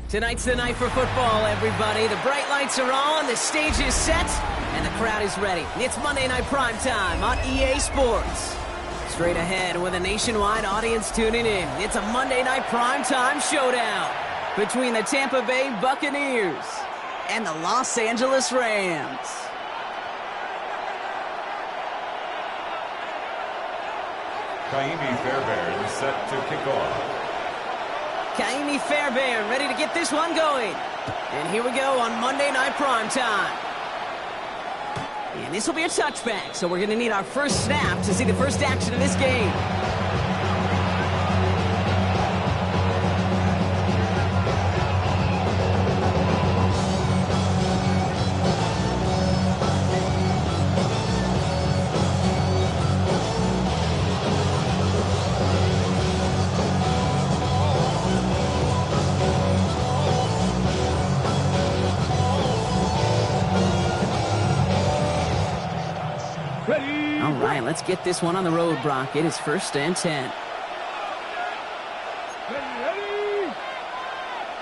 Tonight's the night for football, everybody. The bright lights are on, the stage is set, and the crowd is ready. It's Monday Night Primetime on EA Sports. Straight ahead with a nationwide audience tuning in, it's a Monday Night Primetime showdown between the Tampa Bay Buccaneers and the Los Angeles Rams. Kaimi Fairbairn is set to kick off. Kaimi Fairbairn ready to get this one going. And here we go on Monday Night Primetime. And this will be a touchback, so we're going to need our first snap to see the first action of this game. All right, let's get this one on the road, Brock. It is 1st and 10. Ready.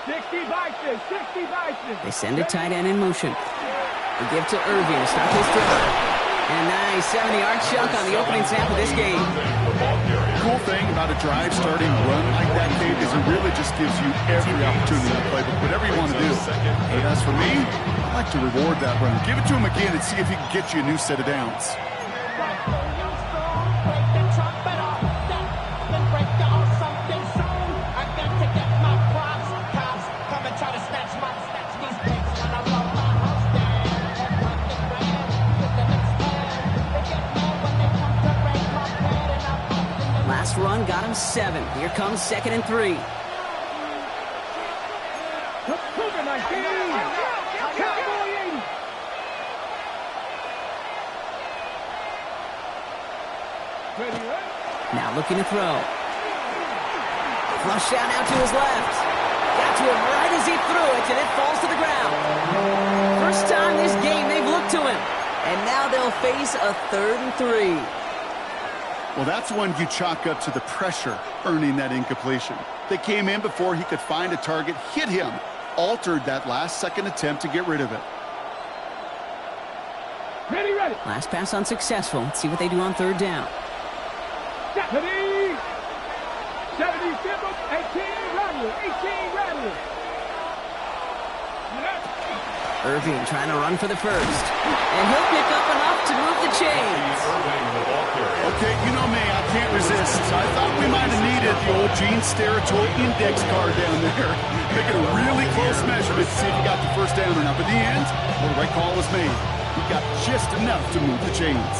60 Bison, 60 Bison. They send a tight end in motion. They give to Irving to start his drive. And a nice 70-yard chunk on the opening snap of this game. The cool thing about a drive starting run like that, Dave, is it really just gives you every opportunity to play whatever you want to do. But as for me, I like to reward that run. Give it to him again and see if he can get you a new set of downs. Last run got him 7. Here comes 2nd and 3. Now looking to throw. Flush down out to his left. Got to him right as he threw it, and it falls to the ground. First time this game they've looked to him. And now they'll face a 3rd and 3. Well, that's one you chalk up to the pressure earning that incompletion. They came in before he could find a target, hit him, altered that last-second attempt to get rid of it. Ready. Last pass unsuccessful. Let's see what they do on 3rd down. 70, 18 Rattler, 18 Rattler. Irving trying to run for the first. And he'll pick up enough to move the chains. Okay, you know me, I can't resist. I thought we might have needed the old Gene Steratore index card down there. Making a really close measurement to see if he got the first down or not. But in the end, well, the right call was made. He got just enough to move the chains.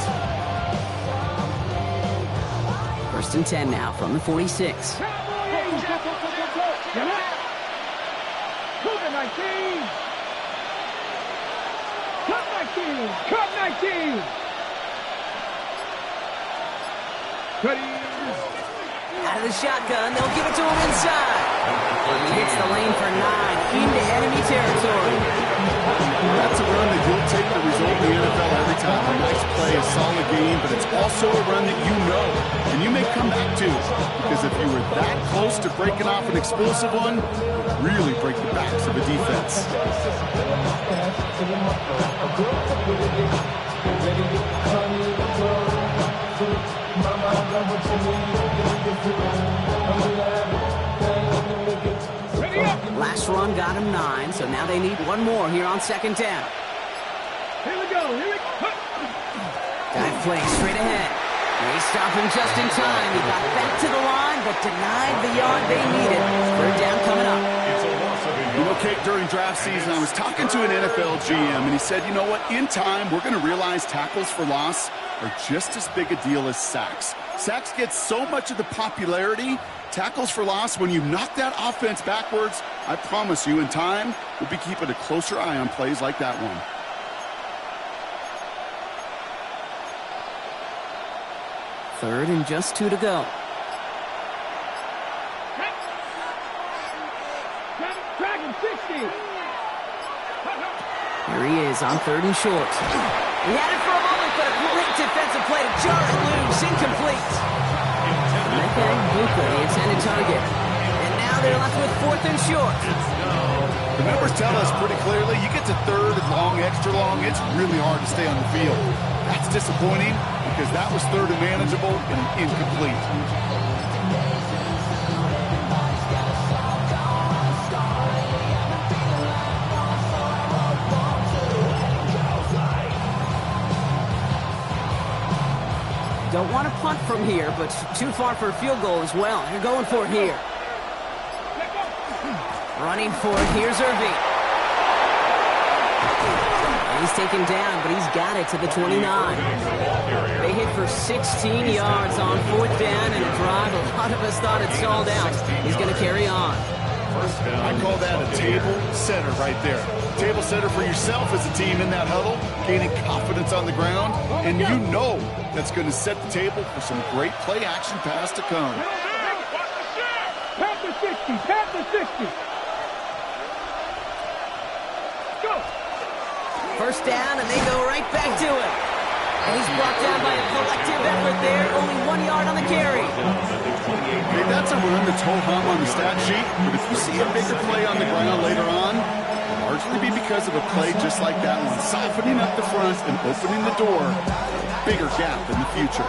1st and 10 now from the 46. Cut 19. Out of the shotgun, they'll give it to him inside. And he hits the lane for 9 into enemy territory. That's a run that you'll take the result in the NFL every time. A nice play, a solid game, but it's also a run that you know and you may come back to. Because if you were that close to breaking off an explosive one, it would really break the backs of a defense. Last run got him 9, so now they need one more here on 2nd down. Here we go. Dive play straight ahead. They stop him just in time. He got back to the line, but denied the yard they needed. 3rd down coming up. You know, Kate, during draft season, I was talking to an NFL GM, and he said, you know what, in time, we're going to realize tackles for loss are just as big a deal as sacks. Sacks get so much of the popularity. Tackles for loss, when you knock that offense backwards, I promise you, in time, we'll be keeping a closer eye on plays like that one. Third and just 2 to go. Dragon 60. Here he is on 3rd and short. He had it for a moment, but a great defensive play to jar it loose. Incomplete. Buka, the intended target. And now they're left with 4th and short. The numbers tell us pretty clearly, you get to third and long, extra long, it's really hard to stay on the field. That's disappointing because that was third and manageable and incomplete. Don't want to punt from here, but too far for a field goal as well. You're going for it here. Running for it, here's Uheardmee. He's taken down, but he's got it to the 29. They hit for 16 yards on 4th down and a drive. A lot of us thought it stalled out. He's going to carry on. I call that a table setter right there. Table setter for yourself as a team in that huddle, gaining confidence on the ground, and you know that's going to set the table for some great play action pass to come. Pat the 60, pat the 60. Go. First down, and they go right back to it. And he's brought down by a collective effort there. Only 1 yard on the carry. Hey, that's a run that's ho-hum on the stat sheet, but if you see a bigger play on the ground later on, it'll largely be because of a play just like that one, softening up the front and opening the door. Bigger gap in the future.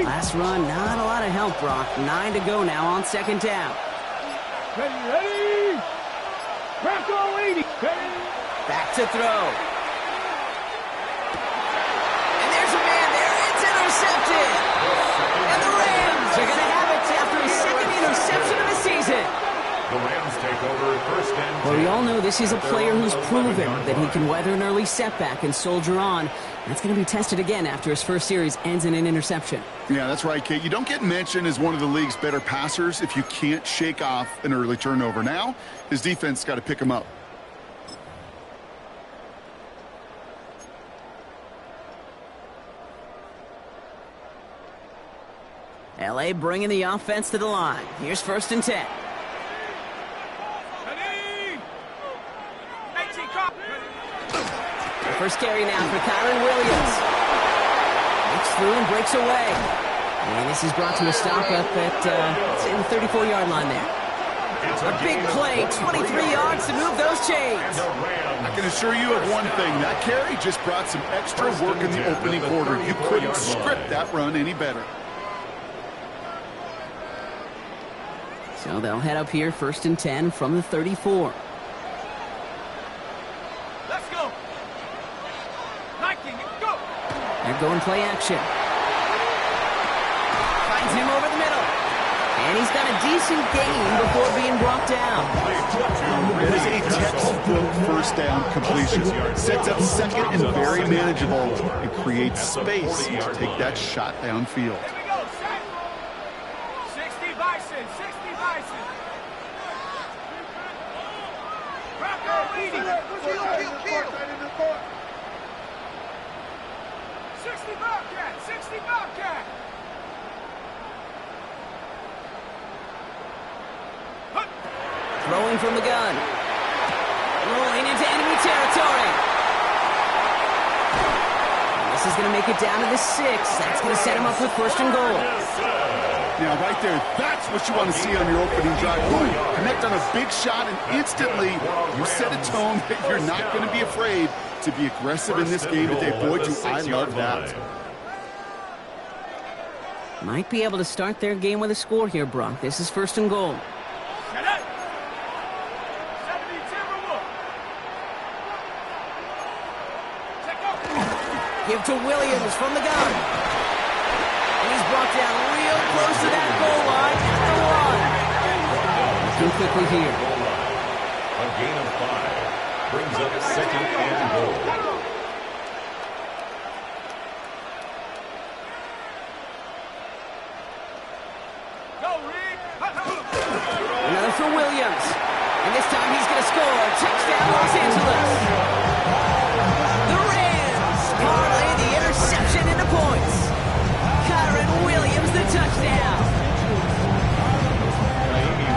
Last run, not a lot of help, Brock. 9 to go now on 2nd down. Ready? Crack all 80. Ready? Back to throw. And there's a man there. It's intercepted. And the Rams are going to have it after his 2nd interception of the season. The Rams take over 1st and 10. Well, we all know this is a player who's proven that he can weather an early setback and soldier on. That's going to be tested again after his first series ends in an interception. Yeah, that's right, Kate. You don't get mentioned as one of the league's better passers if you can't shake off an early turnover. Now, his defense got to pick him up. L.A. bringing the offense to the line. Here's 1st and 10. First carry now for Kyren Williams. Looks through and breaks away. And this is brought to a stop up at, let's say, the 34-yard line there. A big play, 23 yards to move those chains. I can assure you of one thing. That carry just brought some extra work in the opening quarter. You couldn't script that run any better. So they'll head up here, 1st and 10 from the 34. Let's go. Nike, go. They're going play action. Finds him over the middle. And he's got a decent gain before being brought down. That is a textbook first down completion. Sets up 2nd and very manageable and creates space to take that shot downfield. Here we go, set. 60 Bison, 60 Bison. Rocco leading. 60 Bobcat, 60 Bobcat. Throwing from the gun. Rolling into enemy territory. This is going to make it down to the 6. That's going to set him up with 1st and goal. Now, right there, that's what you want to see on your opening drive. Connect on a big shot, and instantly you set a tone that you're not going to be afraid to be aggressive in this game today. Boy, do I love that. Might be able to start their game with a score here, Brock. This is 1st and goal. Set up. 70 Timberwolf. Check out. Give to Williams from the gun. And he's brought down real close to that goal line at the 1. Looking quickly here. A gain of 5 brings up 2nd and goal. Another for Williams. And this time he's going to score. Touchdown, Los Angeles. The Rams parlay the interception into points. Kyren Williams, the touchdown.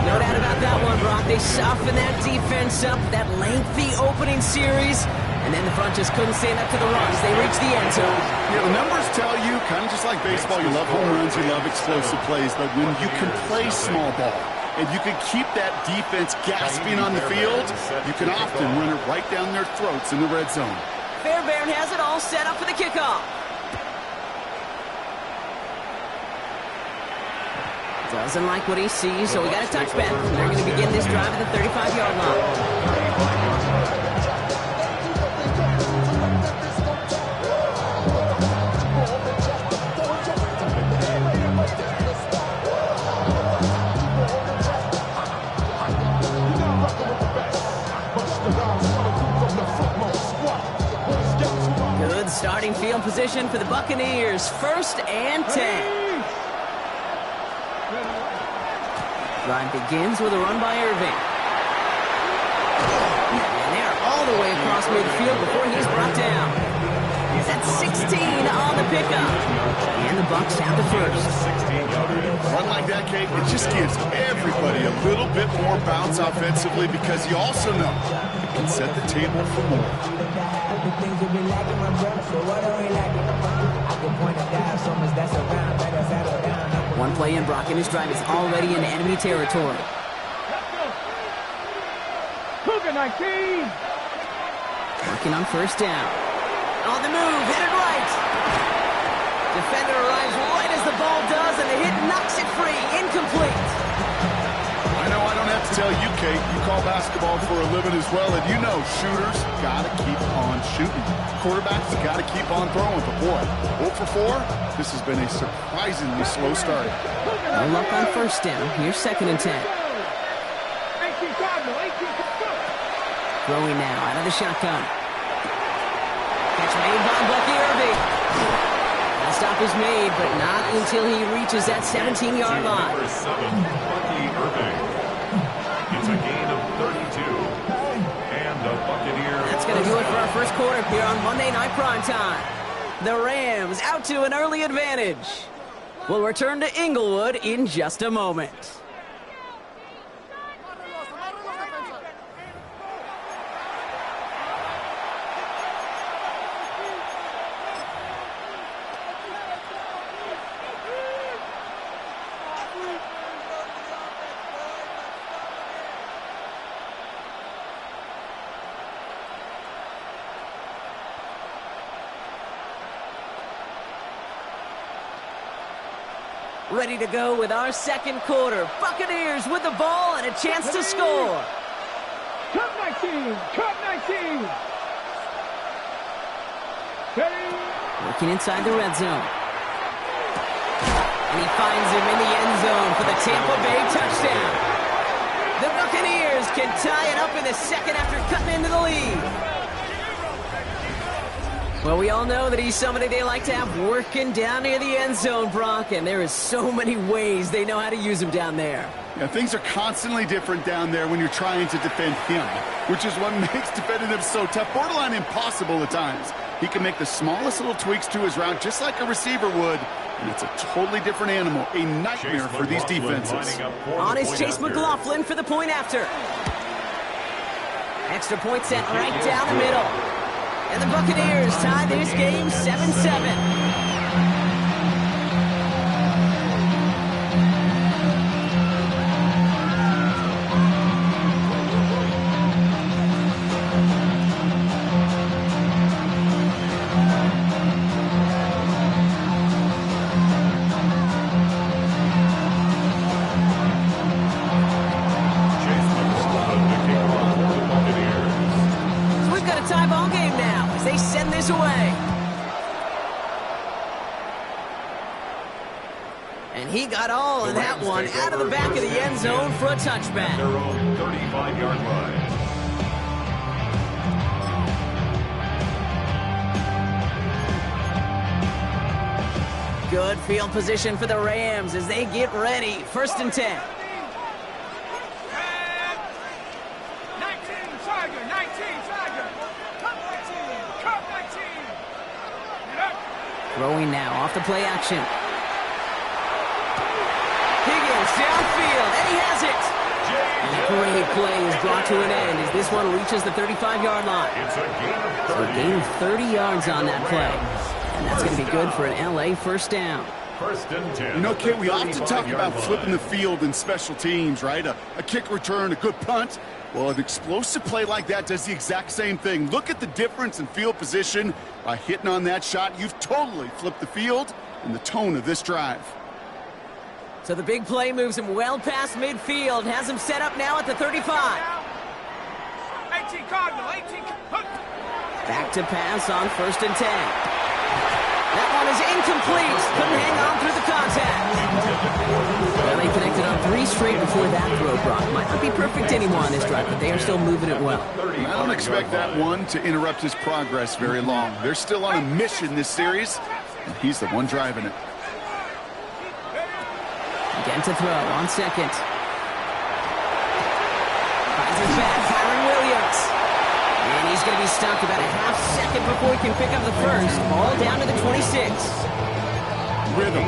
No doubt about that one, Brock. They softened that defense up, that lengthy opening series, and And then the front just couldn't stand up to the runs. They reached the end zone. Yeah, the numbers tell you, kind of just like baseball, you love home runs, you love explosive plays, but when you can play small ball and you can keep that defense gasping on the field, you can often run it right down their throats in the red zone. Fairbairn has it all set up for the kickoff. Doesn't like what he sees, so we got a touchback. They're going to begin this drive at the 35-yard line. Good starting field position for the Buccaneers. 1st and 10. Drive begins with a run by Irving. And they're all the way across midfield before he's brought down. That's 16 on the pickup. And the Bucs have the first. Run like that, Kate, it just gives everybody a little bit more bounce offensively because you also know it can set the table for more. One play in, Brock, and his drive is already in enemy territory. Cougar 19. Working on 1st down. On the move, hit it right. Defender arrives right as the ball does, and the hit knocks it free. Incomplete. I know I don't have to tell you, Kate. You call basketball for a living as well, and you know shooters got to keep on shooting. Quarterbacks got to keep on throwing. But boy, 0 for 4, this has been a surprisingly slow start. No luck on 1st down. Here's 2nd and 10. 18 Cardinal, 18 Throwing now out of the shotgun. Catch made by Bucky Irving. The stop is made, but not until he reaches that 17-yard line. Number 7, Bucky Irving. It's a gain of 32. And the Buccaneers. That's going to do it for our first quarter here on Monday Night Primetime. The Rams out to an early advantage. We'll return to Inglewood in just a moment. Ready to go with our second quarter. Buccaneers with the ball and a chance to score. Cut 19! Cut 19! Working inside the red zone. And he finds him in the end zone for the Tampa Bay touchdown. The Buccaneers can tie it up in the second after cutting into the lead. Well, we all know that he's somebody they like to have working down near the end zone, Brock, and there is so many ways they know how to use him down there. Yeah, things are constantly different down there when you're trying to defend him, which is what makes defending him so tough, borderline impossible at times. He can make the smallest little tweaks to his route just like a receiver would, and it's a totally different animal, a nightmare for these defenses. On is Chase McLaughlin for the point after. Extra point set right down the middle. And the Buccaneers tie this game 7-7. And he got all in that one out of the back of the end zone for a touchback. Their own 35-yard line. Good field position for the Rams as they get ready. 1st and 10. 19, Tiger, 19, Tiger. Cut 19, cut 19. Throwing now off the play action. Higgins downfield, and he has it. And a great play is brought to an end as this one reaches the 35-yard line. It's a gain of 30. So a gain of 30 yards on that play. And that's going to be good for an LA first down. First and 10. You know, Kate, we often talk about flipping the field in special teams, right? A kick return, a good punt. Well, an explosive play like that does the exact same thing. Look at the difference in field position. By hitting on that shot, you've totally flipped the field and the tone of this drive. So the big play moves him well past midfield. Has him set up now at the 35. 18 Cardinal, 18. Back to pass on first and 10. That one is incomplete. Couldn't hang on through the contact. Well, they connected on 3 straight before that throw, Brock. Might not be perfect anymore on this drive, but they are still moving it well. I don't expect that one to interrupt his progress very long. They're still on a mission this series, and he's the one driving it. Again to throw on second. Finds his back, Kyron Williams. And he's going to be stuck about a half second before he can pick up the first. Ball down to the 26. Rhythm.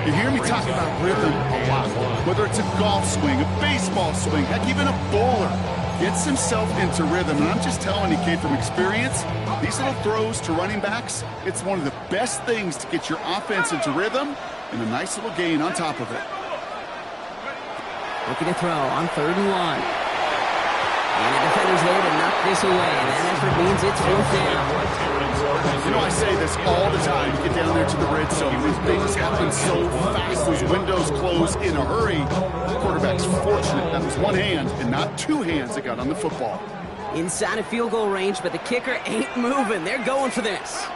You hear me talk about rhythm a lot. Whether it's a golf swing, a baseball swing, heck, even a bowler gets himself into rhythm. And I'm just telling you, kid, from experience, these little throws to running backs, it's one of the best things to get your offense into rhythm and a nice little gain on top of it. Looking to throw on 3rd and 1. And the defender's there to knock this away. And that effort means it's 4th down. You know, I say this all the time. You get down there to the red zone. These things happen so fast. Those windows close in a hurry. The quarterback's fortunate. That was one hand and not 2 hands that got on the football. Inside of field goal range, but the kicker ain't moving. They're going for this.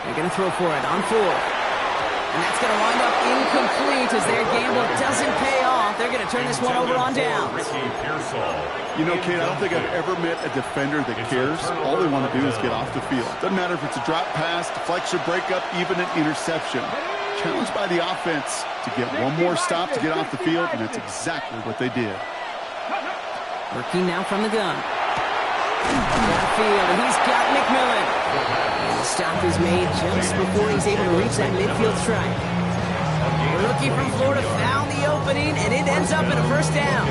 They're going to throw for it on 4th. And that's going to wind up incomplete as their gamble doesn't pay off. They're going to turn this one over on downs. You know, Kate, I don't think I've ever met a defender that cares. All they want to do is get off the field. Doesn't matter if it's a drop pass, deflection, breakup, even an interception. Challenged by the offense to get one more stop to get off the field, and that's exactly what they did. Working now from the gun. Downfield, and he's got McMillan. And the stop is made just before he's able to reach that midfield strike. The rookie from Florida found the opening, and it ends up in a first down.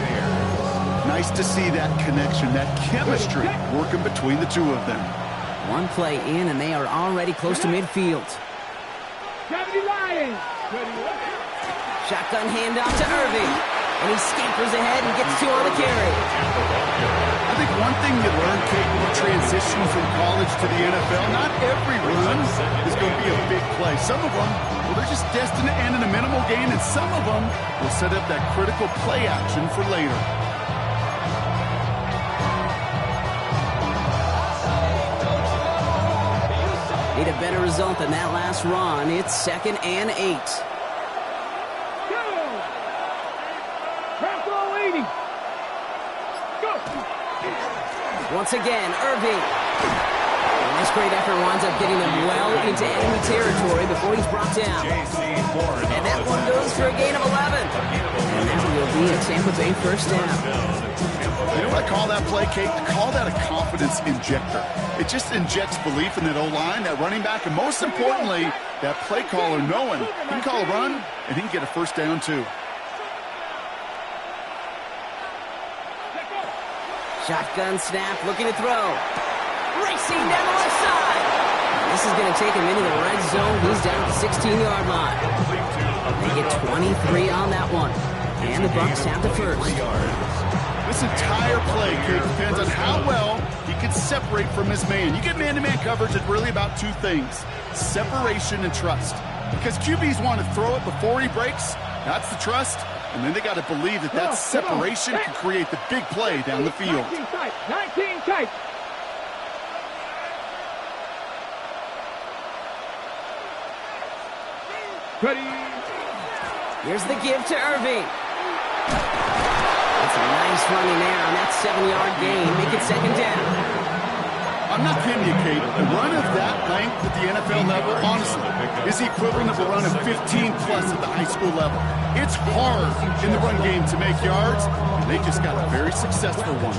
Nice to see that connection, that chemistry working between the two of them. One play in, and they are already close to midfield. Shotgun handoff to Irving. And he scampers ahead and gets 2 on the carry. I think one thing you learn, Kate, when you transition from college to the NFL, not every run is going to be a big play. Some of them, well, they're just destined to end in a minimal gain, and some of them will set up that critical play action for later. Need a better result than that last run. It's 2nd and 8. Once again, Irving. And this great effort winds up getting them well into enemy territory before he's brought down. And that one goes for a gain of 11. And that will be a Tampa Bay first down. You know what I call that play, Kate? I call that a confidence injector. It just injects belief in that O-line, that running back, and most importantly, that play caller knowing he can call a run and he can get a first down too. Shotgun snap, looking to throw. Racing down the left side. This is going to take him into the red zone. He's down at the 16-yard line. They get 23 on that one. And the Bucs have the first. This entire play, Kate, depends on how well he can separate from his man. You get man-to-man coverage, it's really about 2 things. Separation and trust. Because QBs want to throw it before he breaks. That's the trust. And then they got to believe that that separation can create the big play down the field. 19 tight. Ready. Here's the give to Irving. That's a nice running there on that 7-yard gain. Make it 2nd down. I'm not kidding you, Kate. A run of that length at the NFL level, honestly, is the equivalent of a run of 15-plus at the high school level. It's hard in the run game to make yards, and they just got a very successful one.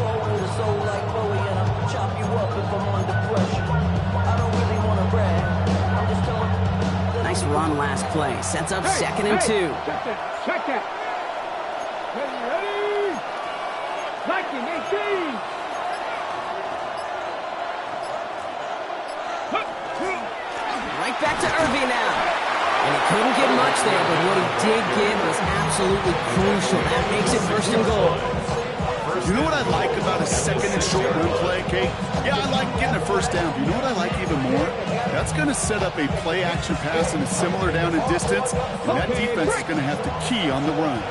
Nice run last play. Sets up second and 2. Check that. Ready? Liking 18. Right back to Uheardmee now. And he couldn't get much there, but what he did get was absolutely crucial. That makes it first and goal. You know what I like about a second and short run play, Kate? Yeah, I like getting a first down. But you know what I like even more? That's going to set up a play-action pass in a similar down and distance, and that defense is going to have to key on the run.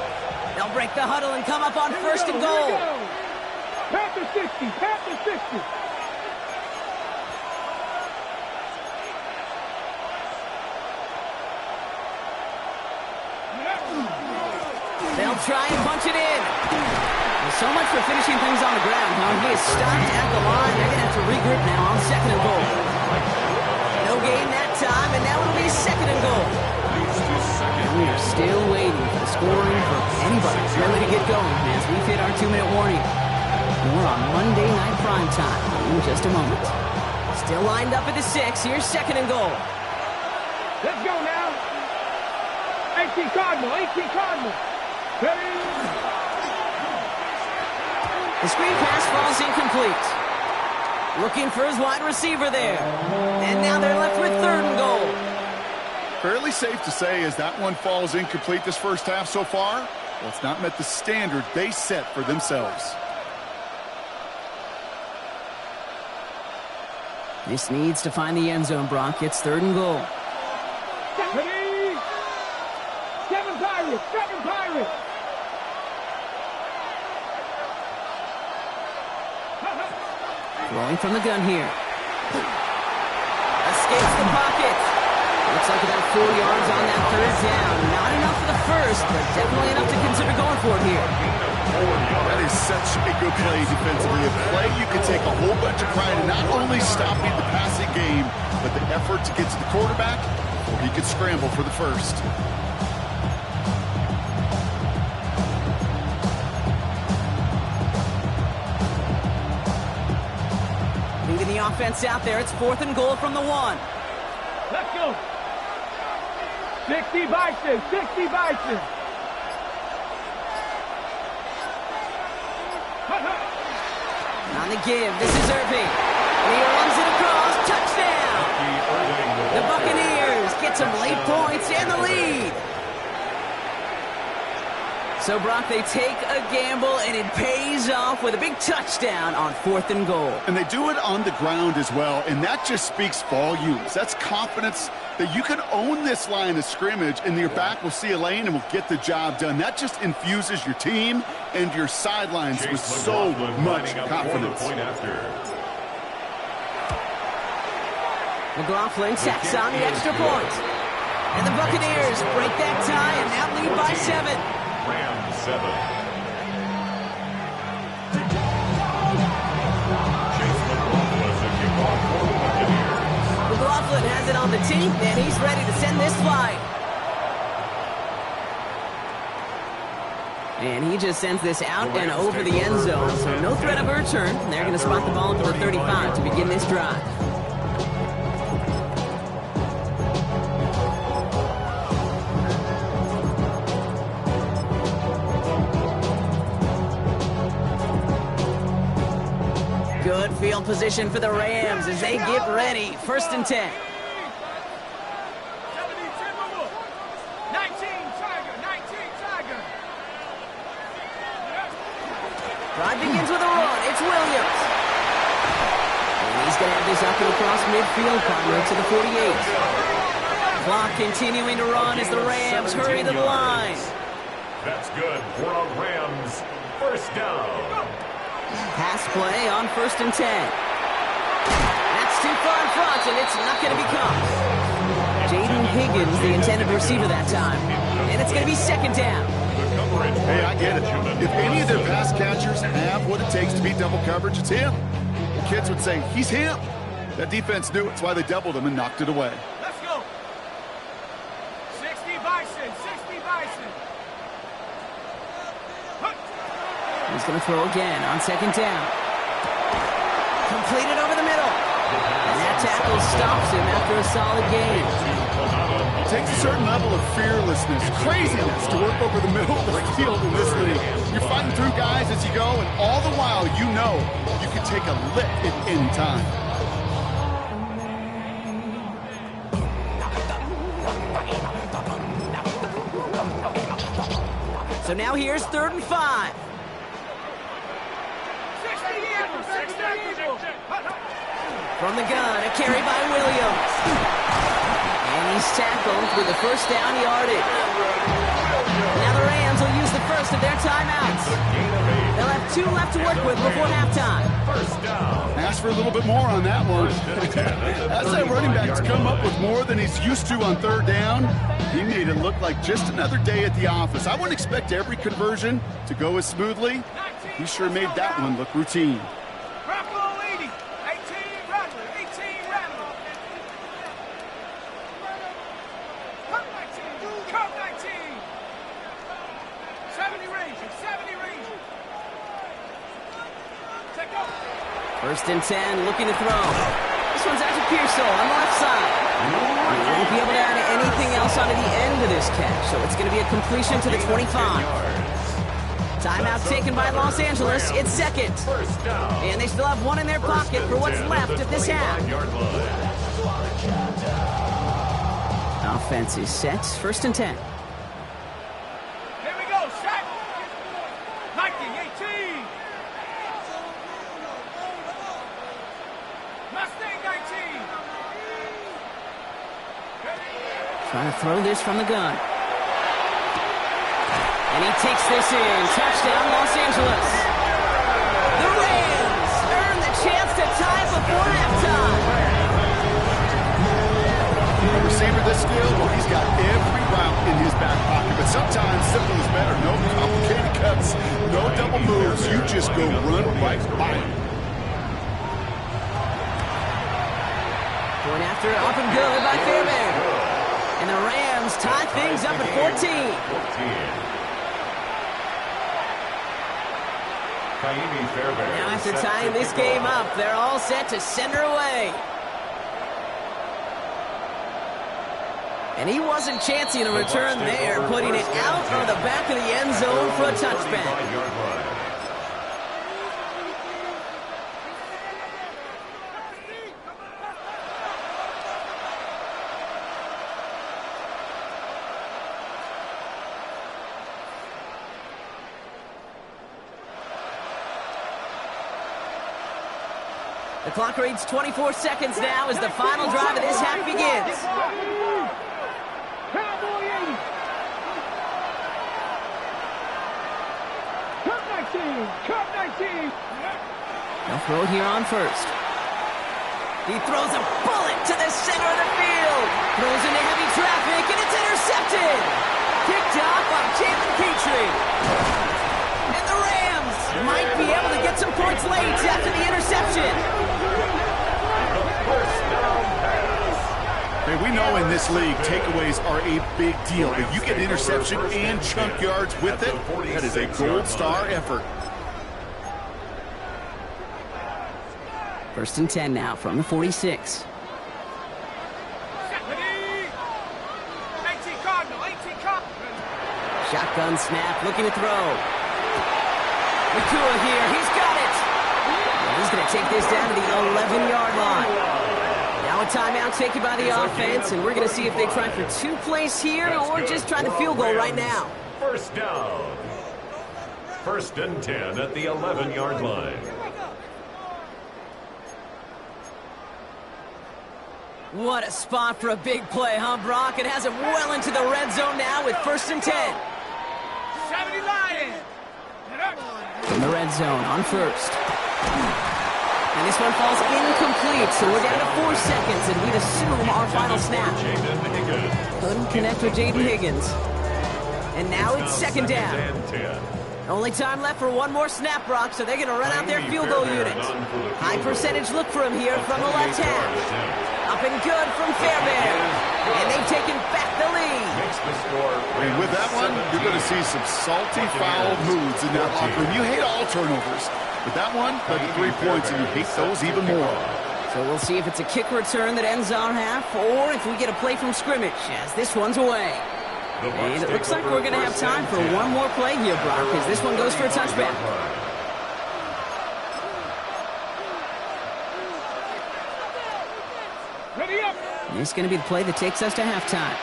They'll break the huddle and come up on first and goal. Panther 60, Panther 60. They'll try and punch it in. Well, so much for finishing things on the ground, huh? He is stopped at the line. They're going to have to regroup now on second and goal. No gain that time, and now it'll be second and goal. And we are still waiting for the scoring for anybody really to get going as we hit our 2-minute warning. More on Monday Night Primetime in just a moment. Still lined up at the 6. Here's second and goal. Let's go now. 18 Cardinal, 18 Cardinal. Ready? The screen pass falls incomplete. Looking for his wide receiver there. And now they're left with third and goal. Fairly safe to say as that one falls incomplete this first half so far, well, it's not met the standard they set for themselves. This needs to find the end zone, Brock. It's third and goal. Ready? Seven Pirates, Seven Pirates. Throwing from the gun here. Escapes the pocket. Looks like about 4 yards on that third down. Not enough for the first, but definitely enough to consider going for it here. That is such a good play defensively. A play you can take a whole bunch of pride in not only stopping the passing game, but the effort to get to the quarterback before he could scramble for the first. Leading the offense out there. It's fourth and goal from the 1. Let's go. 60 Bison, 60 Bison. On the give, this is Uheardmee. And he runs it across. Touchdown! The Buccaneers get some late points and the lead. So, Brock, they take a gamble, and it pays off with a big touchdown on fourth and goal. And they do it on the ground as well, and that just speaks volumes. That's confidence that you can own this line of scrimmage, and your back will see a lane and will get the job done. That just infuses your team and your sidelines with so much confidence. McLaughlin tacks on the extra point. And the Buccaneers break that tie and now lead by 7. Rams 7. McLaughlin has it on the tee, and he's ready to send this flight. And he just sends this out and over the end zone, so no threat of a return. They're going to spot the ball at number 35 to begin this drive. Good field position for the Rams as they get ready. First and 10. 19 Tiger, 19 Tiger. Drive begins with a run. It's Williams. And he's going to have this up and across midfield, partner to the 48. Clock continuing to run as the Rams hurry to the line. That's good for a Rams first down. Pass play on first and 10. That's too far in front, and it's not going to be caught. Jaden Higgins, the intended receiver that time. And it's going to be second down. Hey, I get it. If any of their pass catchers have what it takes to beat double coverage, it's him. The kids would say, he's him. That defense knew it. That's why they doubled him and knocked it away. Let's go. 60 Bison, 60 Bison. He's going to throw again on second down. Completed over the middle. And that tackle stops him after a solid gain. Takes certain level of fearlessness, craziness to work over the middle of the field in this league. You're fighting through guys as you go, and all the while you know you can take a lick at any time. So now here's 3rd and 5. From the gun, a carry by Williams. And he's tackled with the first down yardage. Now the Rams will use the first of their timeouts. They'll have 2 left to work with before halftime. Ask for a little bit more on that one. As that running back's come up with more than he's used to on 3rd down, he made it look like just another day at the office. I wouldn't expect every conversion to go as smoothly. He sure made that one look routine. First and 10, looking to throw. This one's out to Pearsall on the left side. He won't be able to add anything else onto the end of this catch, so it's going to be a completion to the 25. Timeout taken by Los Angeles. It's 2nd. And they still have 1 in their pocket for what's left of this half. Offense is set. 1st and 10. Here we go, set. 19, 18. Mustang 19. Trying to throw this from the gun. And he takes this in. Touchdown, Los Angeles. The Rams earn the chance to tie before halftime. A receiver this skilled, well, he's got every route in his back pocket. But sometimes simple is better. No complicated cuts, no double moves. You just go run right by him. Going after it, up and good by Fairbairn. And the Rams tie things up at 14. Now after tying this game up, they're all set to send her away. And he wasn't chancing a return there, putting it out of the back of the end zone for a touchback. The clock reads 24 seconds now as the final drive of this half begins. They'll throw it here on first. He throws a bullet to the center of the field. Throws into heavy traffic, and it's intercepted. Picked off by Jalen Petrie. And the Rams might be able to get some points late after the interception. Hey, we know in this league, takeaways are a big deal. If you get an interception and chunk yards with it, that is a gold star effort. 1st and 10 now from the 46. Shotgun snap, looking to throw. Nakua here, he's got it. And he's going to take this down to the 11-yard line. Now a timeout taken by the offense, and we're going to see if they try for 2 plays here or just try the field goal right now. First down. 1st and 10 at the 11-yard line. What a spot for a big play, huh, Brock? It has it well into the red zone now with 1st and 10. 70 Lions. From the red zone on first. And this one falls incomplete, so we're down to 4 seconds, and we'd assume our final snap. Couldn't connect with Jaden Higgins. And now it's 2nd down. Only time left for 1 more snap, Brock, so they're going to run out their field goal unit. High percentage look for him here from the left half. Up and good from Fairbairn. And they've taken back the lead. And with that one, you're going to see some salty, foul moods in that locker room. You hate all turnovers. But that one led to 3 points, and you hate those even more. So we'll see if it's a kick return that ends our half, or if we get a play from scrimmage, as this one's away. And it looks like we're going to have time for one more play here, Brock, as this one goes for a touchback. Ready up. This is going to be the play that takes us to halftime.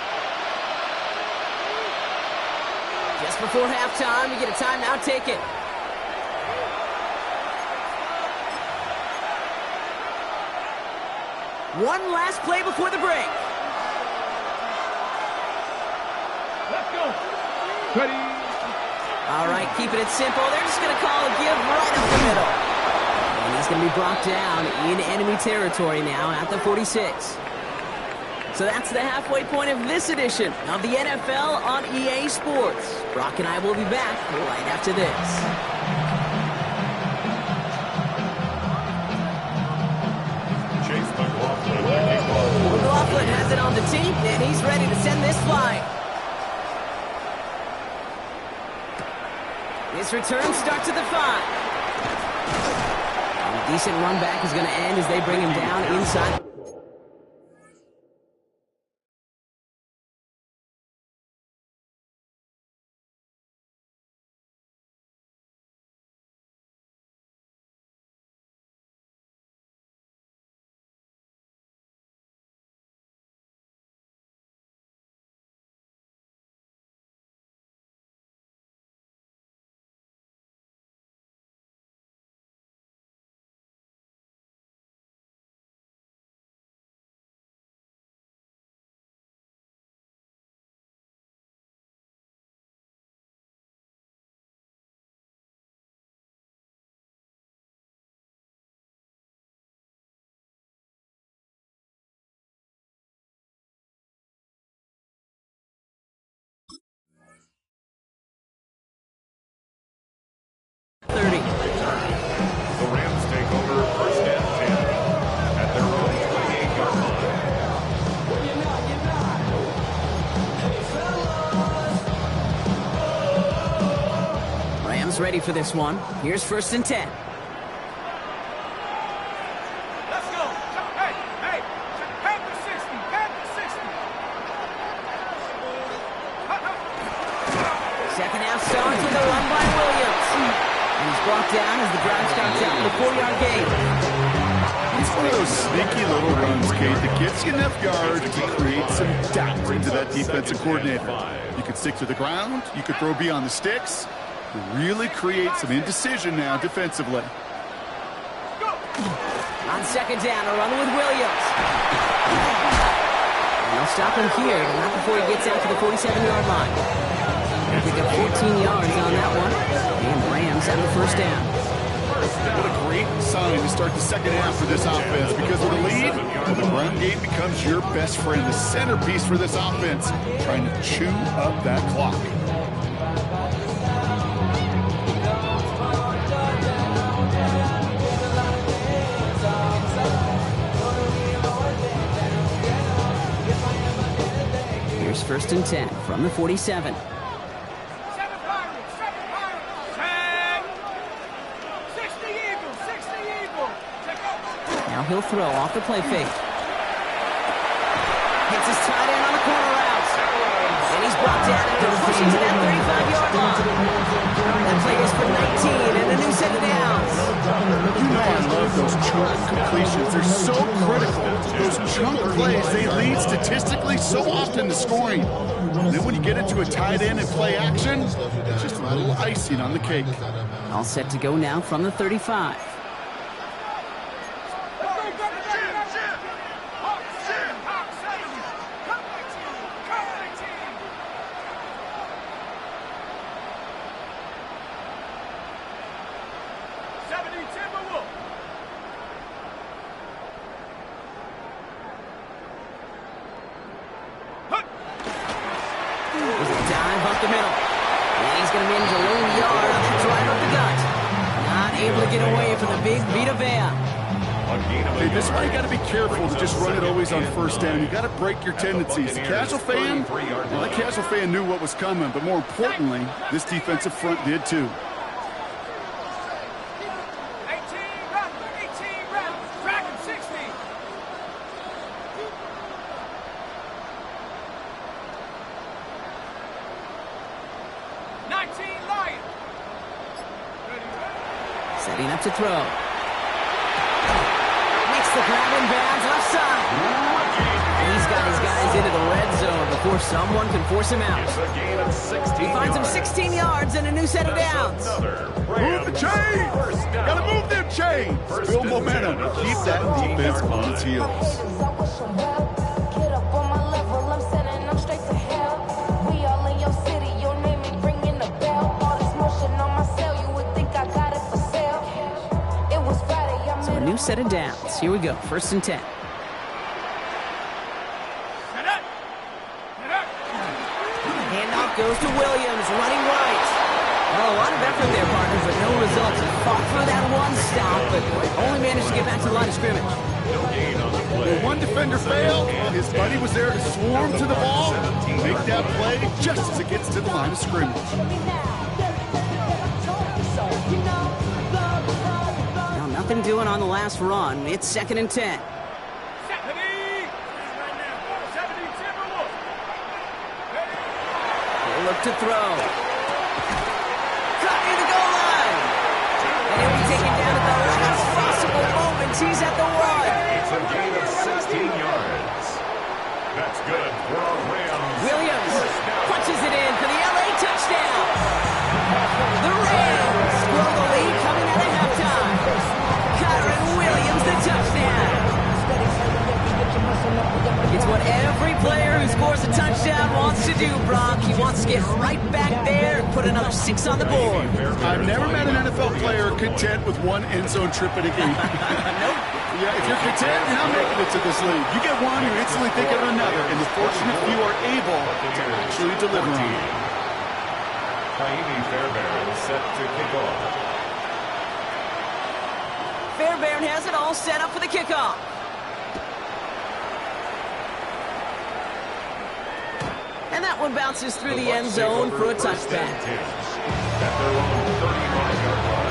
Just before halftime, we get a timeout taken. One last play before the break. Let's go. Ready. All right, keeping it simple. They're just going to call a give right up the middle. And he's going to be brought down in enemy territory now at the 46. So that's the halfway point of this edition of the NFL on EA Sports. Brock and I will be back right after this. McLaughlin has it on the tee, and he's ready to send this flying. This return starts at the 5. And a decent run back is going to end as they bring him down inside. The Rams take over first and 10 at their own 28-yard line. Rams ready for this one. Here's first and 10. Let's go. Hey. Head to 60. Head to 60. Second half starts with a run by Williams. And he's brought down as the drive starts out with a 4-yard gain. It's one of those sneaky little runs, Kate, that gets you enough yards to create some doubt into that defensive coordinator. You could stick to the ground, you could throw beyond the sticks, really create some indecision now defensively. On second down, a run with Williams. And they'll stop him here, but not before he gets out to the 47-yard line. They pick up 14 yards on that one. And the Rams have the first down. What a great sign to start the second half for this offense, because with a lead, the run game becomes your best friend, the centerpiece for this offense, trying to chew up that clock. Here's first and 10 from the 47. Now he'll throw off the play fake. Hits his tight end on the corner route. And he's brought down and they're pushing to that 35-yard line. That play is for 19 and a new set of downs. You know I love those chunk completions. They're so critical. Those chunk plays, they lead statistically so often to scoring. And then when you get into a tight end and play action, it's just a little icing on the cake. All set to go now from the 35. This is why you got to be careful to just run it always on first down. You got to break your tendencies. The casual fan, well, the casual fan knew what was coming, but more importantly, this defensive front did too. 18 run, track him 60. Setting up to throw. Makes the grab in bounds left side. He's got his guys into the red zone before someone can force him out. It's a gain of 16 He finds him yards. 16 yards and a new set of downs. Move the chains! Gotta move them chains! Build momentum. Keep that defense on its heels. So a new set of downs. Here we go. 1st and 10. Handoff goes to Williams, running right. Well, a lot of effort there, partner, but no results. He fought through that one stop, but only managed to get back to the line of scrimmage. No gain on the play. When one defender failed, his buddy was there to swarm to the ball, make that play just as it gets to the line of scrimmage. Now, nothing doing on the last run. It's 2nd and 10. He'll look to throw. Cut near the goal line. And he'll be taken down at the last possible moment. He's at the 1. It's a gain of 16 yards. That's good for our Rams. Williams punches it in for the LA touchdown. The Rams grow the lead coming out of halftime. Kyron Williams, the touchdown. It's what every player who scores a touchdown wants to do, Brock. He wants to get right back there and put another 6 on the board. I've never met an NFL player content with one end zone trip at a game. Nope. Yeah, if you're content, you're not making it to this league. You get one, you instantly think of another, and the fortunate few are able to actually deliver on it. Fairbairn set to kick off. Fairbairn has it all set up for the kickoff. And that one bounces through the end zone for a touchback. At their own 35-yard line.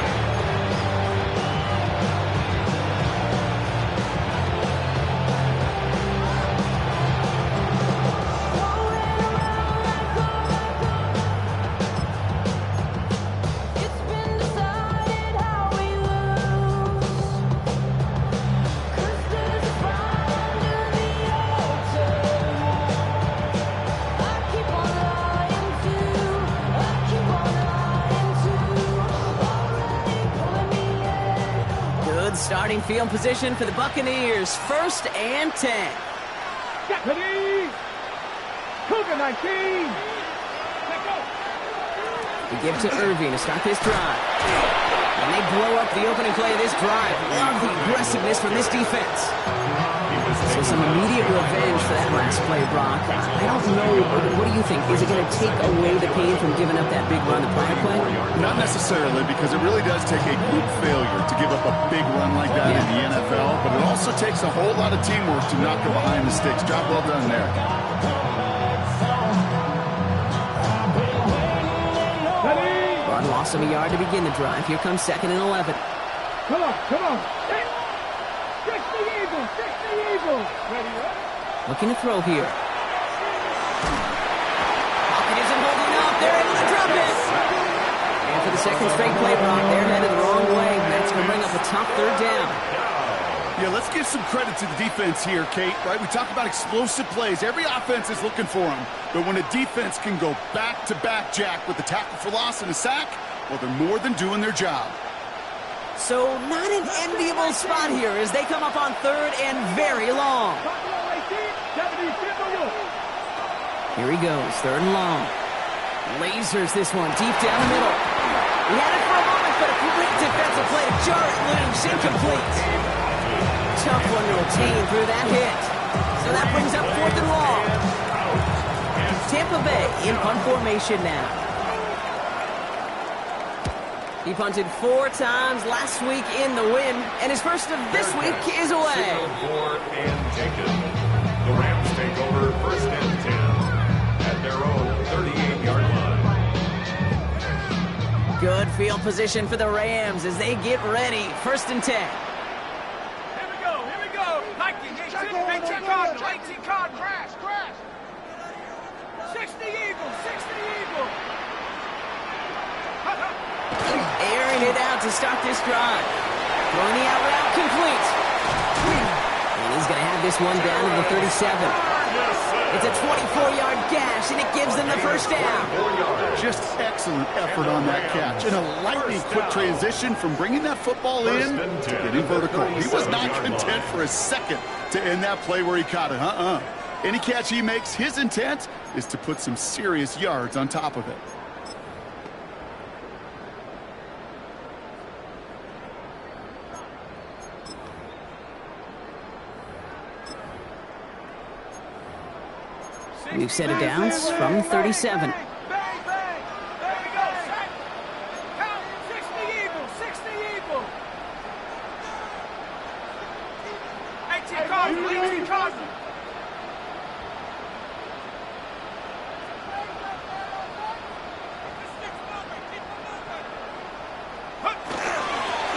Starting field position for the Buccaneers. 1st and 10. Deputy! Cougar 19! We give to Irving to start this drive. And they blow up the opening play of this drive. Love the aggressiveness from this defense. So some immediate revenge for that last play, Brock. I don't know. What do you think? Is it going to take away the pain from giving up that big run the prior play? Not necessarily, because it really does take a group failure to give up a big run like that in the NFL, but it also takes a whole lot of teamwork to knock it behind the sticks. Job well done there. Run loss of a yard to begin the drive. Here comes 2nd and 11. Come on, come on. Fix the Eagles, fix the Eagles. Ready up? Looking to throw here. Pocket isn't holding up. They're able to drop it. And for the 2nd straight play, Brock, they're headed the wrong way. That's going to bring up a tough 3rd down. Yeah, let's give some credit to the defense here, Kate, right? We talk about explosive plays. Every offense is looking for them. But when a defense can go back-to-back, Jack, with a tackle for loss and a sack, well, they're more than doing their job. So not an enviable spot here as they come up on 3rd and very long. Here he goes, 3rd and long. Lasers this one deep down the middle. He had it for a moment, but a complete defensive play to jar it loose, incomplete. Tough one to obtain through that hit. So that brings up 4th and long. Tampa Bay in punt formation now. He punted 4 times last week in the win, and his first of this week is away. 4 and taken. The Rams take over 1st and 10 at their own 38-yard line. Good field position for the Rams as they get ready. 1st and 10. Here we go, here we go. Mikey, 18 card, crash. 60 Eagles, 60 Eagles. Airing it out to start this drive. Throwing the out route complete. And he's going to have this one down to the 37. It's a 24-yard gash, and it gives them the first down. Just excellent effort on that catch. And a lightning quick transition from bringing that football in to getting vertical. He was not content for a second to end that play where he caught it. Any catch he makes, his intent is to put some serious yards on top of it. We've set it downs from 37. Bang, bang. There we go, set. Count. 60 evil, 60 evil. 18 Cardinal, 18 Cardinal.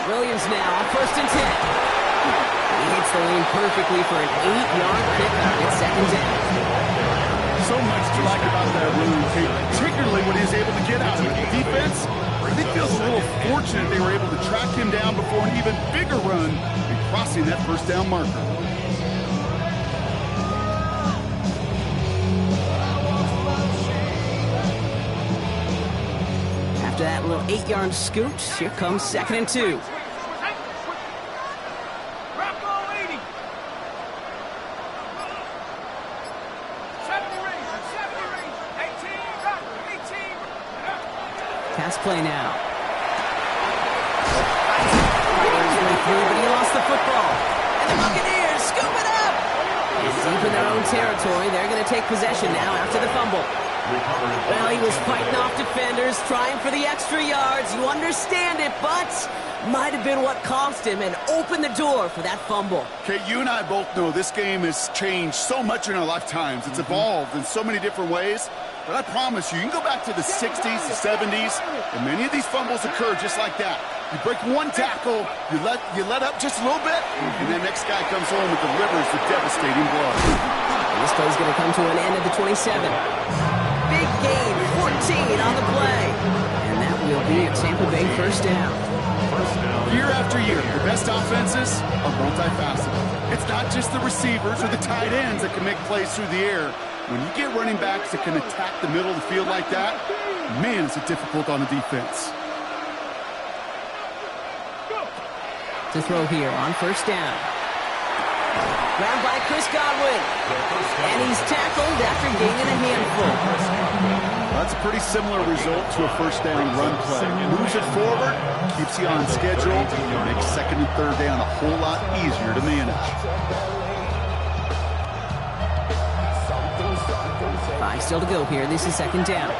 Williams now on 1st and 10. He hits the lane perfectly for an 8-yard pickup. It's 2nd down. So much to like about that run, particularly when he's able to get out of it. The defense, I think, feels a little fortunate they were able to track him down before an even bigger run and crossing that first down marker. After that little 8-yard scoot, here comes 2nd and 2. Pass play now. But he lost the football. And the Buccaneers scoop it up. It's deep in their own territory. They're going to take possession now after the fumble. Well, he was fighting off defenders, trying for the extra yards. You understand it, but might have been what cost him and opened the door for that fumble. Okay, you and I both know this game has changed so much in our lifetimes. It's evolved in so many different ways. But I promise you, you can go back to the 60s, the 70s, and many of these fumbles occur just like that. You break one tackle, you let up just a little bit, and the next guy comes home and delivers the devastating blow. And this play's going to come to an end at the 27. Big gain, 14 on the play. And that will be a Tampa Bay first down. Year after year, the best offenses are multifaceted. It's not just the receivers or the tight ends that can make plays through the air. When you get running backs that can attack the middle of the field like that, man, is it difficult on the defense. To throw here on 1st down. Grabbed by Chris Godwin. And he's tackled after gaining a handful. That's a pretty similar result to a first down run play. Moves it forward, keeps you on schedule, and makes 2nd and 3rd down a whole lot easier to manage. 5 still to go here. This is 2nd down.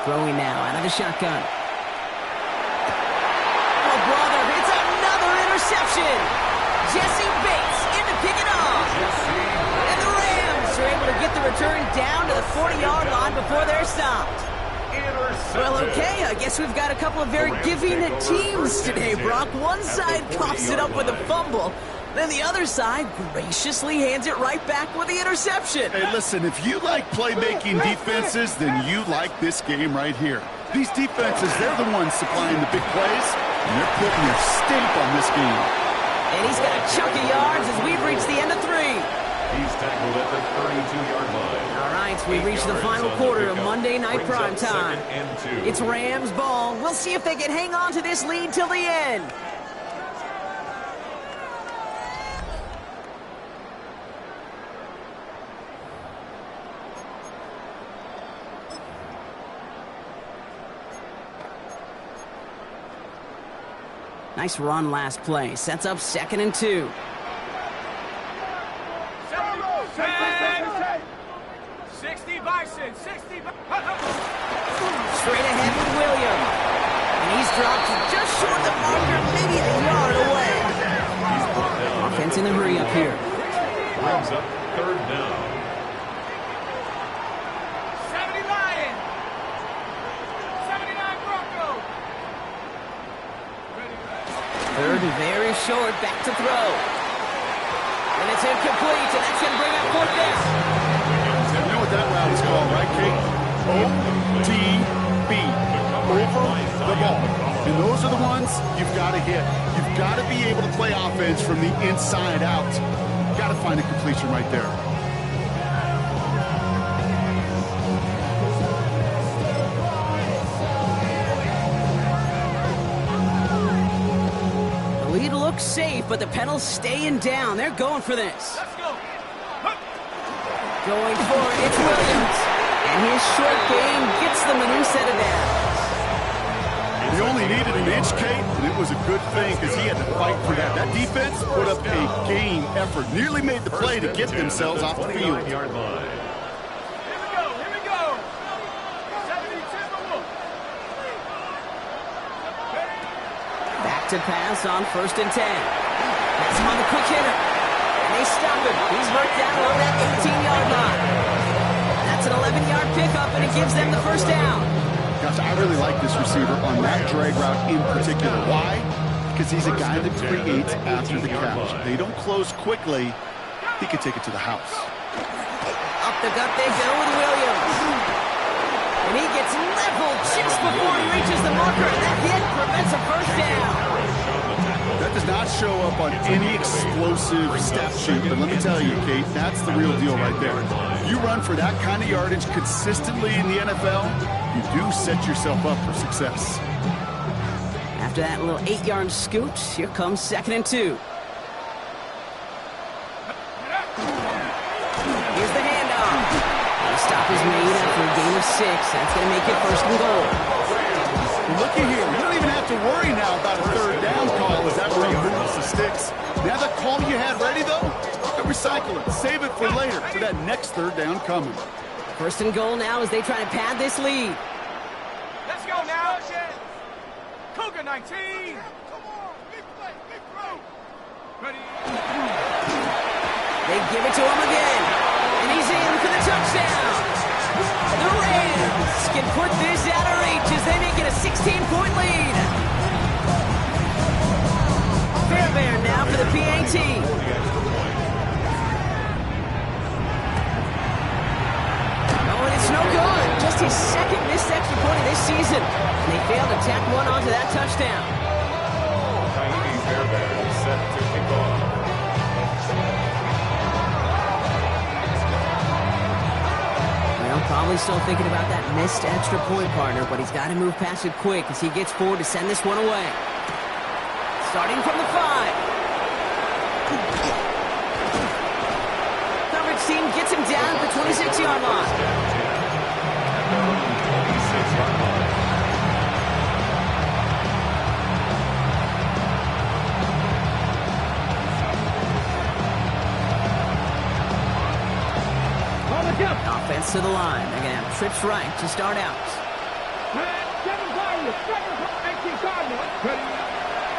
Throwing now out of the shotgun. Oh, brother, it's another interception. Jesse Bates in to pick it off. And the Rams are able to get the return down to the 40-yard line before they're stopped. Well, okay, I guess we've got a couple of very giving teams today, Brock. One side coughs it up with a fumble, then the other side graciously hands it right back with the interception. Hey, listen, if you like playmaking defenses, then you like this game right here. These defenses, they're the ones supplying the big plays, and they're putting their stamp on this game. And he's got a chunk of yards as we've reached the end of 3. He's tackled at the 32-yard line. All right, we reach the final quarter of Monday Night Primetime. It's Rams ball. We'll see if they can hang on to this lead till the end. Nice run last play. Sets up 2nd and 2. Bison, 60. Straight ahead with William. And he's dropped just short of the marker, maybe a yard away. Offense in the hurry up here. Brings up 3rd down. 70 Lion. 79 Bronco. 3rd and very short, back to throw. And it's incomplete, and that's going to bring up 4th down. You know what that route is called, right, Kate? O-D-B. Over the ball. And those are the ones you've got to hit. You've got to be able to play offense from the inside out. You've got to find a completion right there. The lead looks safe, but the pedal's staying down. They're going for this. Let's go. Going for it, it's Williams. And his short game gets them a new set of downs. He only needed an inch, Kate, and it was a good thing because he had to fight for that. That defense put up a game effort, nearly made the play to get themselves off the field. Here we go. 72. Back to pass on 1st and 10. Pass him on the quick hitter. And they stop him. He's marked down along that 18-yard line. That's an 11-yard pickup, and it gives them the first down. Gosh, I really like this receiver on that drag route in particular. Why? Because he's a guy that creates after the catch. They don't close quickly. He could take it to the house. Up the gut they go with Williams. And he gets leveled just before he reaches the marker, and that hit prevents a first down. That does not show up on any explosive stat sheet, but let me tell you, Kate, that's the real deal right there. You run for that kind of yardage consistently in the NFL, you do set yourself up for success. After that little 8-yard scoot, here comes 2nd and 2. Here's the handoff. The stop is made after a gain of 6. That's going to make it 1st and goal. Looky here, we don't even have to worry now about a 3rd down call as that run moves the sticks. Now that call you had ready, though, recycle it. Save it for later for that next 3rd down coming. 1st and goal now as they try to pad this lead. Let's go now. Cougar 19. Come on, big play, big throw. Ready. They give it to him again. And he's in for the touchdown. The Rams can put this out of reach as they make it a 16-point lead. Fairbairn now for the PAT. Oh, and it's no good. Just his 2nd missed extra point of this season. And they failed to tack one onto that touchdown. Fairbairn is set to kick off. Well, probably still thinking about that missed extra point, partner, but he's got to move past it quick as he gets forward to send this one away. Starting from the 5. Coverage team gets him down at the 26-yard line. Offense to the line. They're going to have trips right to start out.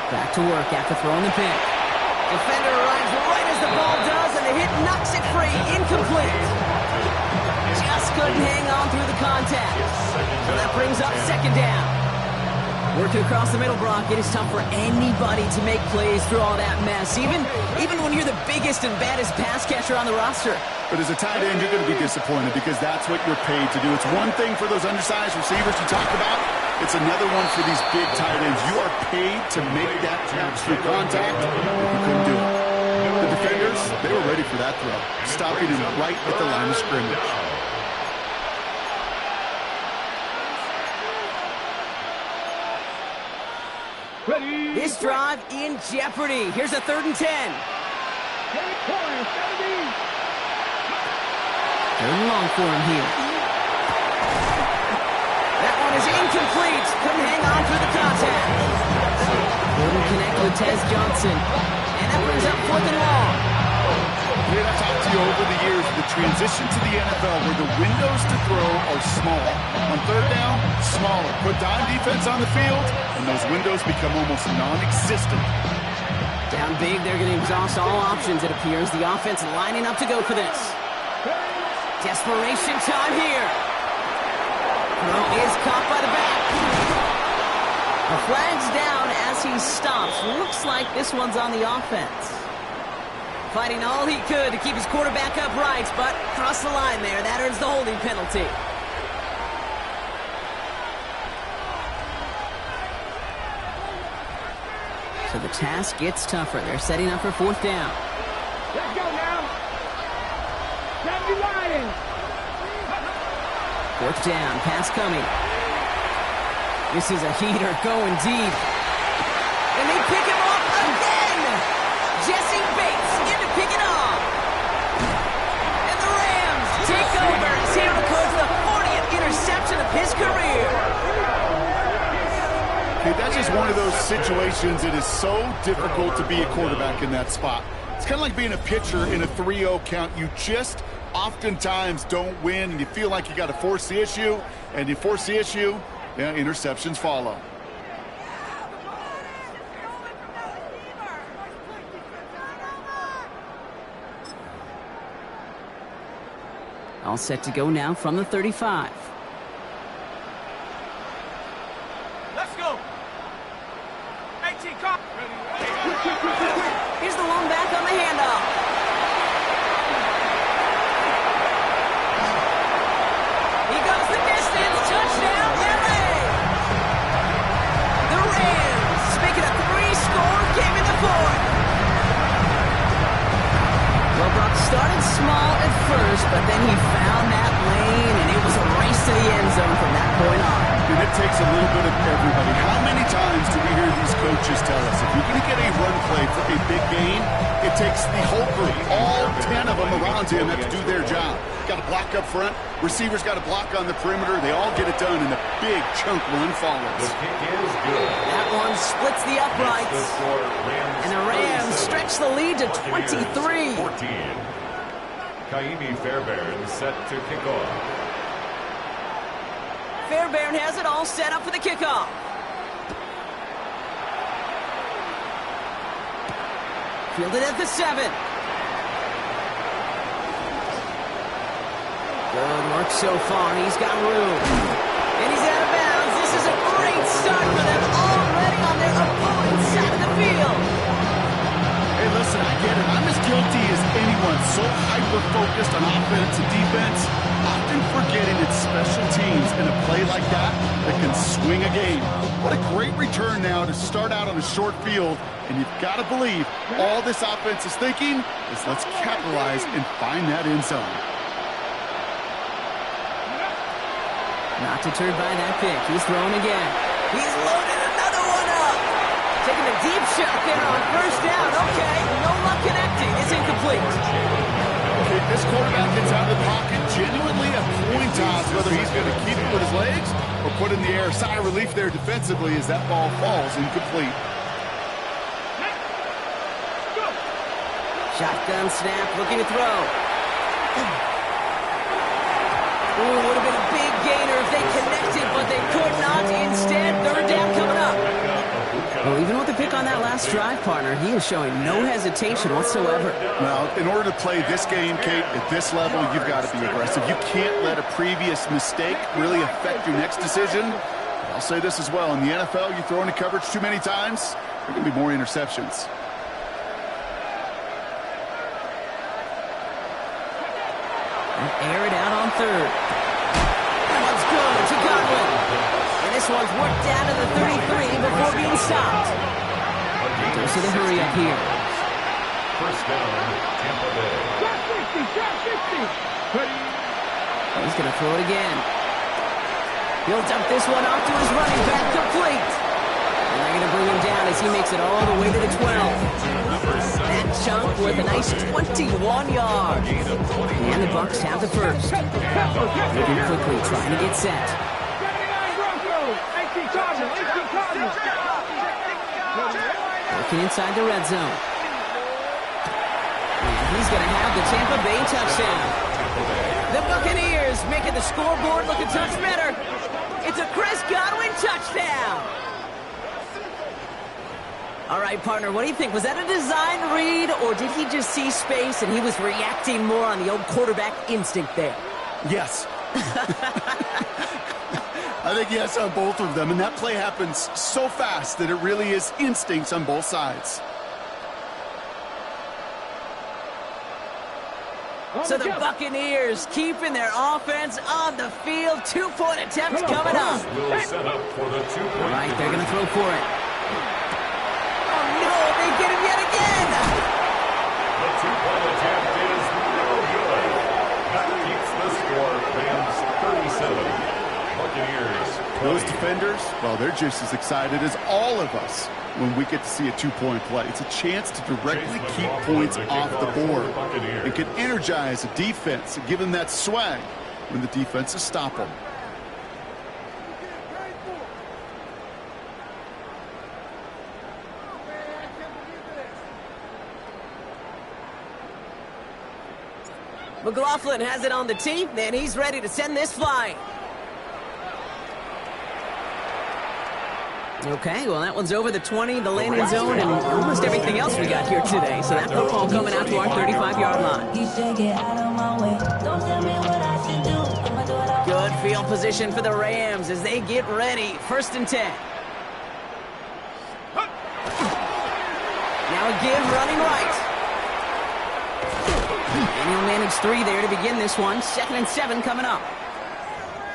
Back to work after throwing the pick. Defender arrives right as the ball does, and the hit knocks it free. Incomplete. Just couldn't hang on through the contact. So that brings up 2nd down. Working across the middle, Brock, it is tough for anybody to make plays through all that mess, even when you're the biggest and baddest pass catcher on the roster. But as a tight end, you're going to be disappointed because that's what you're paid to do. It's one thing for those undersized receivers you talk about. It's another one for these big tight ends. You are paid to make that catch through contact, but you couldn't do it. The defenders, they were ready for that throw, stopping him right at the line of scrimmage. This drive in jeopardy. Here's a 3rd and 10. 3rd and long for him here. That one is incomplete. Couldn't hang on through the contact. Couldn't connect with Tez Johnson. And that brings up 4th and long. I've talked to you over the years, the transition to the NFL where the windows to throw are small. On 3rd down, smaller. Put dime defense on the field, and those windows become almost non-existent. Down big, they're going to exhaust all options, it appears. The offense lining up to go for this. Desperation time here. Throw is caught by the back. The flag's down as he stops. Looks like this one's on the offense. Fighting all he could to keep his quarterback upright, but across the line there, that earns the holding penalty. So the task gets tougher. They're setting up for 4th down. Let's go now. Grab your line. 4th down, pass coming. This is a heater going deep. And they pick him off again. Jesse Bates in to pick it off. And the Rams take over as he records the 40th interception of his career. Okay, that's just one of those situations. It is so difficult to be a quarterback in that spot. It's kind of like being a pitcher in a 3-0 count. You just oftentimes don't win, and you feel like you got to force the issue, and you force the issue, yeah, interceptions follow. All set to go now from the 35. Let's go. 18 car. Here's the one back on the handoff. He goes the distance. Touchdown, LA. The Rams making a 3-score game in the 4th. Well, Brock started small at first, but then he found that lane, and it was a race to the end zone from that point on. And it takes a little bit of everybody. How many times do we hear these coaches tell us, if you're going to get a run play for a big gain, it takes the whole group, all 10 of them around him have to do their job. Got to block up front, receivers got to block on the perimeter, they all get it done, and a big chunk run follows. The kick is good. That one splits the uprights. And the Rams stretch the lead to 23. 14. Kaimi Fairbairn set to kick off. Fairbairn has it all set up for the kickoff. Fielded at the 7. Good work so far. He's got room. And he's out of bounds. This is a great start for them already on their opponent's side of the field. Hey, listen, I get it. I'm as guilty as anyone. So hyper-focused on offense and defense, often forgetting it's special teams in a play like that can swing a game. What a great return now to start out on a short field, and you've got to believe all this offense is thinking is let's capitalize and find that end zone. Not deterred by that pick. He's throwing again. He's loaded another one up. Taking a deep shot there on 1st down. Okay, no luck connecting. It's incomplete. Okay, this quarterback gets out of the pocket genuinely a coin toss whether he's going to keep it with his legs or put it in the air. Sigh of relief there defensively as that ball falls incomplete. Shotgun snap, looking to throw. Ooh, would have been a big gainer if they connected, but they could not. Instead, 3rd down coming up. Well, even with the pick on that last drive, partner, he is showing no hesitation whatsoever. Well, in order to play this game, Kate, at this level, you've got to be aggressive. You can't let a previous mistake really affect your next decision. I'll say this as well. In the NFL, you throw into coverage too many times, there are going to be more interceptions. Air it out on 3rd. That one's good to Godwin. And this one's worked down to the 33 before being stopped. Goes to the hurry up here. 1st down, Tampa Bay. He's going to throw it again. He'll dump this one off to his running back, complete. And they're going to bring him down as he makes it all the way to the 12. That chunk with a nice 21 yards. And the Bucs have the 1st. Moving quickly, trying to get set. Working inside the red zone. And he's going to have the Tampa Bay touchdown. The Buccaneers making the scoreboard look a touch better. It's a Chris Godwin touchdown. All right, partner, what do you think? Was that a design read, or did he just see space and he was reacting more on the old quarterback instinct there? Yes. I think yes on both of them, and that play happens so fast that it really is instincts on both sides. So the Buccaneers keeping their offense on the field. 2-point attempts coming up. Will set up for the 2-point. All right, they're going to throw for it. Oh, no! Buccaneers. Those defenders, well, they're just as excited as all of us when we get to see a two-point play. It's a chance to directly keep points off the board and can energize a defense and give them that swag when the defenses stop them. McLaughlin has it on the tee, and he's ready to send this flying. Okay, well, that one's over the 20, the landing zone, and almost everything else we got here today. So that football coming out to our 35-yard line. Good field position for the Rams as they get ready. 1st and 10. Now a give running right. And he'll manage 3 there to begin this one. 2nd and 7 coming up.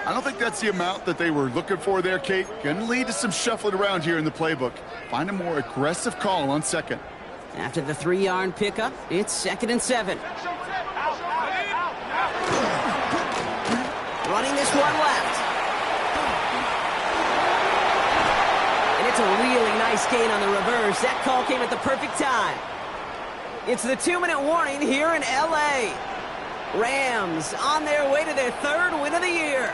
I don't think that's the amount that they were looking for there, Kate. Going to lead to some shuffling around here in the playbook. Find a more aggressive call on 2nd. After the 3-yard pickup, it's 2nd and 7. Running this one left. And it's a really nice gain on the reverse. That call came at the perfect time. It's the 2-minute warning here in L.A. Rams on their way to their 3rd win of the year.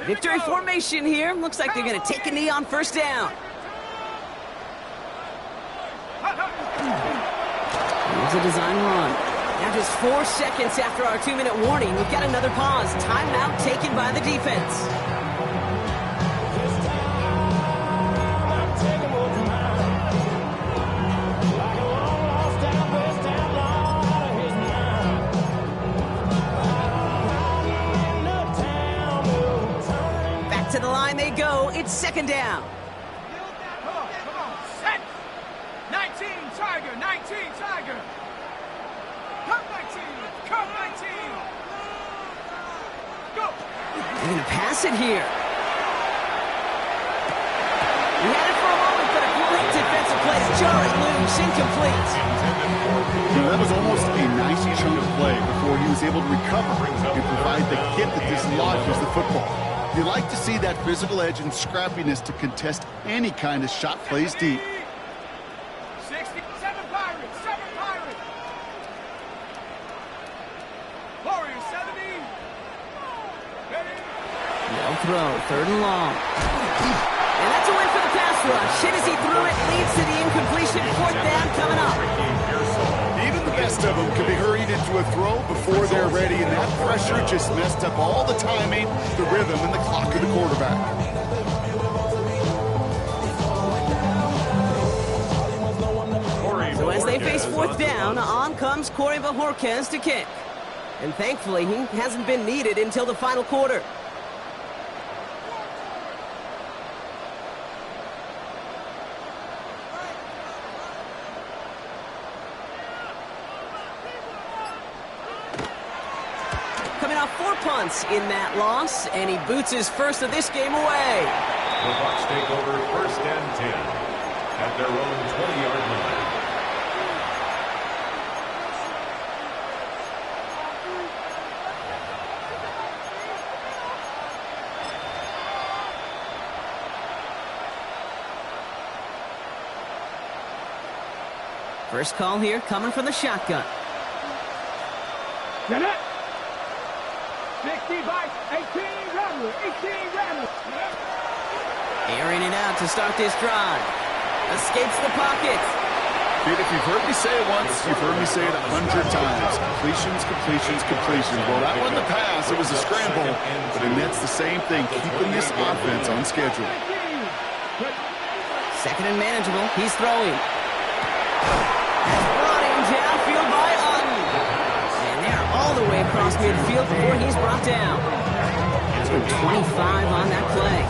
Victory formation here. Looks like they're going to take a knee on 1st down. Here's a design run. Now just 4 seconds after our 2-minute warning, we've got another pause. Timeout taken by the defense. To the line they go. It's 2nd down. Come on. Set. 19, Tiger. 19, Tiger. Come 19. Come 19. Go. They're going to pass it here. We had it for a moment, but a great defensive play to jarring loose, incomplete. That was almost a nice chunk of play before he was able to recover and provide the hit that dislodges the football. You like to see that physical edge and scrappiness to contest any kind of shot plays deep. 67 Pirates, 7 Pirates. Warriors, 70. Ready? No throw, 3rd and long. And that's a win for the pass rush. Hit as he threw it, leads to the incompletion. 4th down coming up. Even the best of them can be hurried into a throw before they're ready, and that pressure just messed up all the timing, the rhythm, and the clock of the quarterback. So as they face 4th down, on comes Corey Bajorquez to kick. And thankfully, he hasn't been needed until the final quarter. Punts in that loss, and he boots his 1st of this game away. The Bucs take over 1st and 10 at their own 20-yard line. First call here coming from the shotgun. Get it. 60 bites, 18 Rattler, 18 Rattler. Airing it out to start this drive. Escapes the pocket. Dude, if you've heard me say it once, you've heard me say it 100 times. Completions. Well, that wasn't the pass. It was a scramble. But it nets the same thing, keeping this offense on schedule. 2nd and manageable. He's throwing. Running downfield by Otten. And they're all the way across midfield before he's brought down. It's been 25 on that play.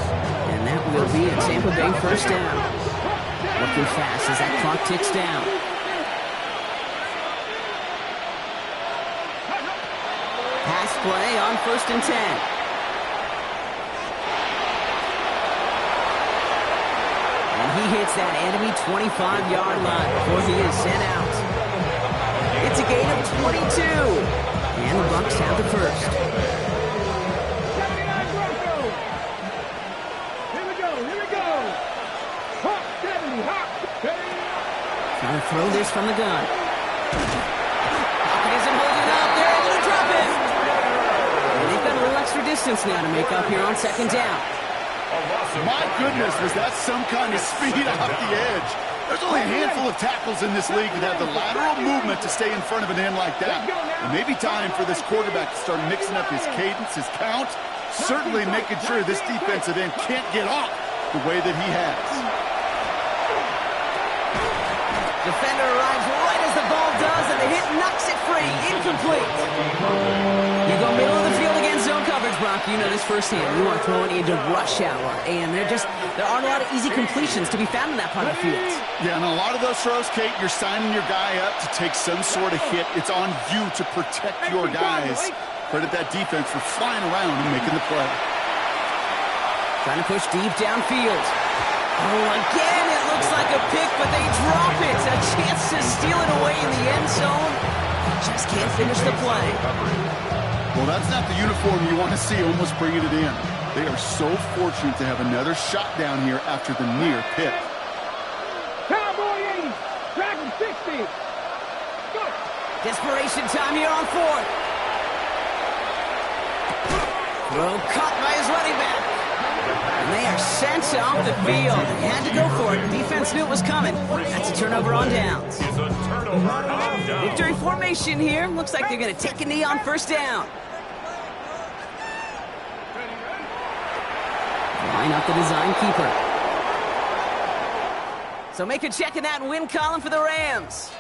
And that will be a Tampa Bay 1st down. Working fast as that clock ticks down. play on 1st and 10. And he hits that enemy 25-yard line before he is sent out. It's a gain of 22. And the Bucs have the first. Here we go. Hop, 70, hop. Trying to throw this from the gun. Pocket isn't holding up. They're able to drop it. And they've got a little extra distance now to make up here on 2nd down. My goodness, was that some kind of speed off the edge? There's only a handful of tackles in this league that have the lateral movement to stay in front of an end like that. It may be time for this quarterback to start mixing up his cadence, his count, certainly making sure this defensive end can't get off the way that he has. Defender arrives right as the ball does, and the hit knocks it free. Incomplete. You go middle of the field against zone coverage, Brock. You know this firsthand. You are throwing into rush hour, and there aren't a lot of easy completions to be found in that part of the field. Yeah, and a lot of those throws, Kate, you're signing your guy up to take some sort of hit. It's on you to protect your guys. Credit that defense for flying around and making the play. Trying to push deep downfield. Oh, again, it looks like a pick, but they drop it. A chance to steal it away in the end zone. Just can't finish the play. Well, that's not the uniform you want to see almost bringing it in. They are so fortunate to have another shot down here after the near pick. Cowboy 80, Dragon 60. Go. Desperation time here on 4th. Throw caught by his running back. And they are sent off the field. They had to go for it. Defense knew it was coming. That's a turnover on downs. Victory formation here. Looks like they're going to take a knee on 1st down. Line up the design keeper. So make a check in that win column for the Rams.